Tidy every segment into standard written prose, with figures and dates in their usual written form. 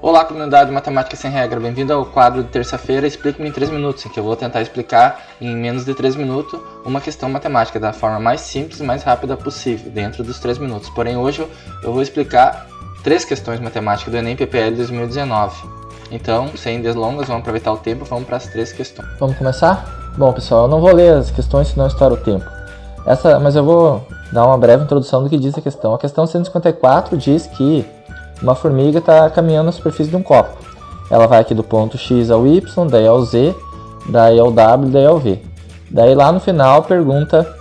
Olá, comunidade Matemática Sem Regra, bem-vindo ao quadro de terça-feira Explique-me em 3 minutos, em que eu vou tentar explicar em menos de 3 minutos uma questão matemática da forma mais simples e mais rápida possível, dentro dos 3 minutos. Porém, hoje eu vou explicar 3 questões matemáticas do Enem PPL 2019. Então, sem delongas, vamos aproveitar o tempo e vamos para as 3 questões. Vamos começar? Bom, pessoal, eu não vou ler as questões, senão estoura o tempo. Mas eu vou dar uma breve introdução do que diz a questão. A questão 154 diz que uma formiga está caminhando na superfície de um copo. Ela vai aqui do ponto X ao Y, daí ao Z, daí ao W, daí ao V. Daí lá no final pergunta...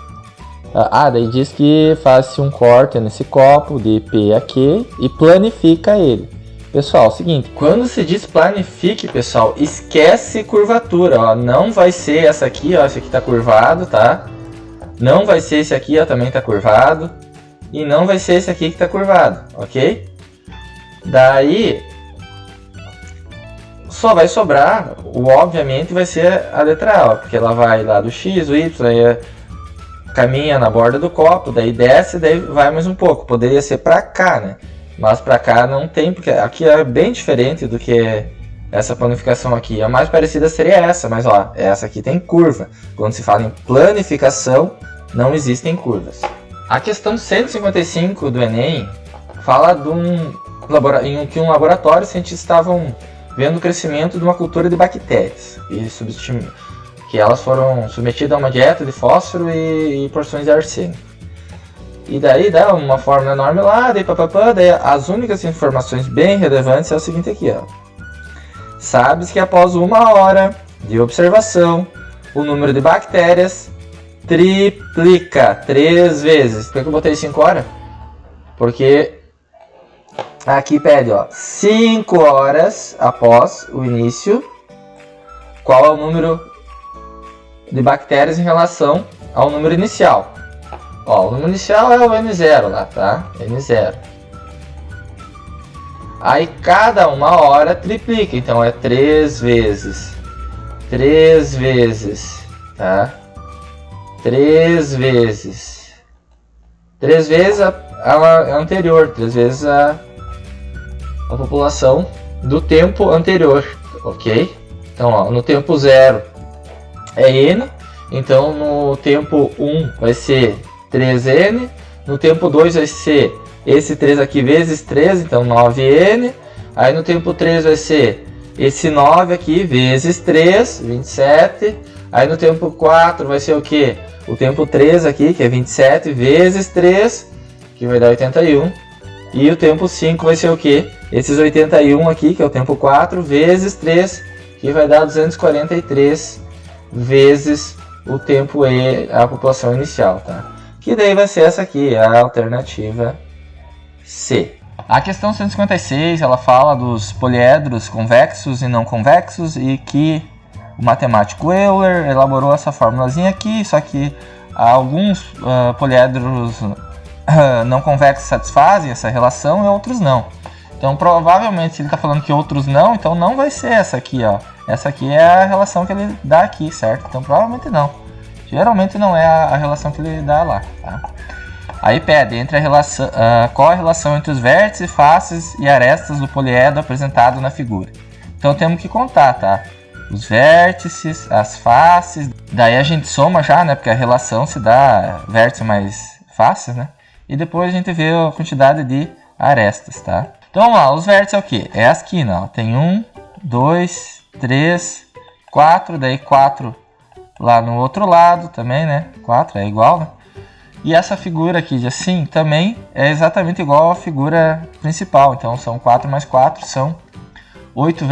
daí diz que faz-se um corte nesse copo de P a Q e planifica ele. Pessoal, é o seguinte, quando se diz planifique, pessoal, esquece curvatura, ó. Não vai ser essa aqui, ó, esse aqui está curvado, tá? Não vai ser esse aqui, ó, também está curvado. E não vai ser esse aqui que está curvado, ok? Daí, só vai sobrar, obviamente vai ser a letra A, ó, porque ela vai lá do X, o Y, aí caminha na borda do copo, daí desce, daí vai mais um pouco. Poderia ser para cá, né? Mas para cá não tem, porque aqui é bem diferente do que essa planificação aqui. A mais parecida seria essa, mas ó, essa aqui tem curva. Quando se fala em planificação, não existem curvas. A questão 155 do Enem fala em que um laboratório cientistas estavam vendo o crescimento de uma cultura de bactérias que elas foram submetidas a uma dieta de fósforo e porções de arsênico. E daí dá uma fórmula enorme lá, daí as únicas informações bem relevantes é o seguinte aqui, ó. Sabe-se que após 1 hora de observação, o número de bactérias triplica 3 vezes. Por que eu botei 5 horas? Porque aqui pede, ó, 5 horas após o início, qual é o número de bactérias em relação ao número inicial. Ó, o número inicial é o N0 lá, tá? N0. Aí cada 1 hora triplica, então é 3 vezes. 3 vezes, tá? 3 vezes. 3 vezes a anterior, 3 vezes a população do tempo anterior, ok? Então, ó, no tempo 0 é N, então no tempo 1 vai ser 3N, no tempo 2 vai ser esse 3 aqui vezes 3, então 9N, aí no tempo 3 vai ser esse 9 aqui vezes 3, 27, aí no tempo 4 vai ser o que? O tempo 3 aqui, que é 27 vezes 3, que vai dar 81, e o tempo 5 vai ser o que? Esses 81 aqui, que é o tempo 4, vezes 3, que vai dar 243 vezes o tempo E, a população inicial, tá? Que daí vai ser essa aqui, a alternativa C. A questão 156, ela fala dos poliedros convexos e não convexos e que o matemático Euler elaborou essa formulazinha aqui, só que alguns poliedros não convexos satisfazem essa relação e outros não. Então provavelmente se ele está falando que outros não, então não vai ser essa aqui, ó. Essa aqui é a relação que ele dá aqui, certo? Então provavelmente não. Geralmente não é a relação que ele dá lá, tá? Aí pede entre qual a relação entre os vértices, faces e arestas do poliedro apresentado na figura. Então temos que contar, tá? Os vértices, as faces, daí a gente soma já, né? Porque a relação se dá vértices mais faces, né? E depois a gente vê a quantidade de arestas, tá? Então vamos lá, os vértices é o que? É a esquina, ó. Tem 1, 2, 3, 4, daí 4 lá no outro lado também, né? 4 é igual, né? E essa figura aqui de assim também é exatamente igual à figura principal. Então são 4 mais 4, são 8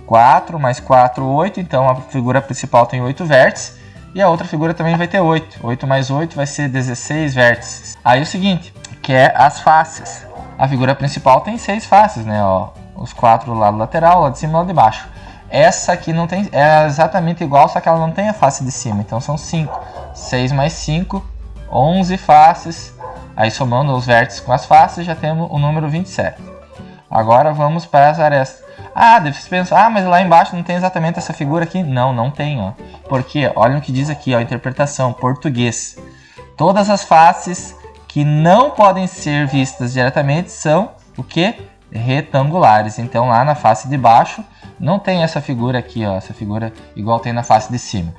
4 mais 4, 8. Então a figura principal tem 8 vértices. E a outra figura também vai ter 8. 8 mais 8 vai ser 16 vértices. Aí o seguinte, que é as faces. A figura principal tem 6 faces, né? Ó, os 4 do lado lateral, lá de cima e lá de baixo. Essa aqui não tem, é exatamente igual, só que ela não tem a face de cima. Então são 5. 6 mais 5, 11 faces. Aí somando os vértices com as faces, já temos o número 27. Agora vamos para as arestas. Deve se pensar, mas lá embaixo não tem exatamente essa figura aqui? Não, não tem, ó. Porque, olha o que diz aqui, ó, interpretação, português. Todas as faces que não podem ser vistas diretamente são o que? retangulares. Então lá na face de baixo não tem essa figura aqui, ó, essa figura igual tem na face de cima.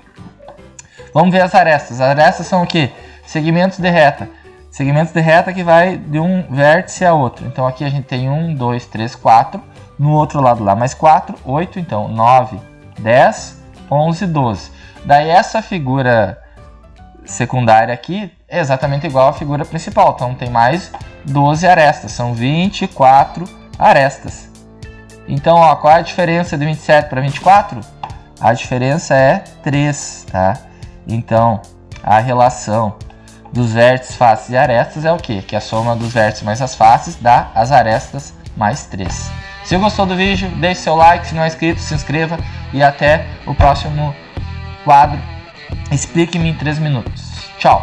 Vamos ver as arestas. As arestas são o quê? Segmentos de reta. Segmentos de reta que vai de um vértice a outro. Então aqui a gente tem 1, 2, 3, 4. No outro lado lá mais 4, 8. Então 9, 10, 11, 12. Daí essa figura secundária aqui é exatamente igual à figura principal. Então tem mais 12 arestas. São 24 arestas. Então, ó, qual é a diferença de 27 para 24? A diferença é 3, tá? Então, a relação dos vértices, faces e arestas é o quê? Que a soma dos vértices mais as faces dá as arestas mais 3. Se gostou do vídeo, deixe seu like. Se não é inscrito, se inscreva. E até o próximo quadro. Explique-me em 3 minutos. Tchau!